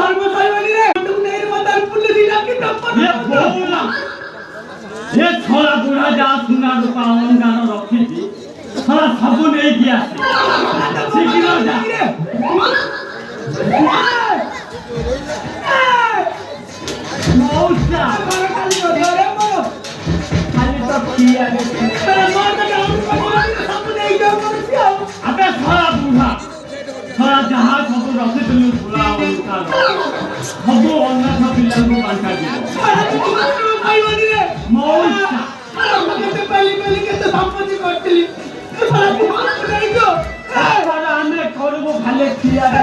ସର୍ବସର୍ବନି ରେ ନେଇ ମତାର ପୁଲିସ ଡାକି ଟପର ଏ ବୋଉଲା ଏ ଛଳା ବୁଢା ଯା ସୁନା ରୂପା ଅଳଙ୍କାର ରଖିଛି ଛଳା ସବୁ ନେଇକି ଆସେ ଶୀଘ୍ର ଯା ମଉସା ଖାଲି ଧରେ ମୋର ଖାଲି ତ ପିଆରେ ସବୁ ନେଇ ଯାଉ କରୁଛି ଆଉ ଆବେ ଛଳା ବୁଢା ଛଳା ଯାହା ସବୁ ରଖିଥିଲୁ ଛଳା ଅଳଙ୍କାର ସବୁ ଅନାଥ ପିଲାଙ୍କୁ ବାଣ୍ଟାଯିବ ଖାଇବନି ରେ ମଉସା କେତେ ପାଲି ପାଲି କେତେ ସମ୍ପତ୍ତି କରିଥିଲି ସବୁ ନେଇ ଯାଉ ଆମେ କରିବୁ ଖାଲି ପିଆରେ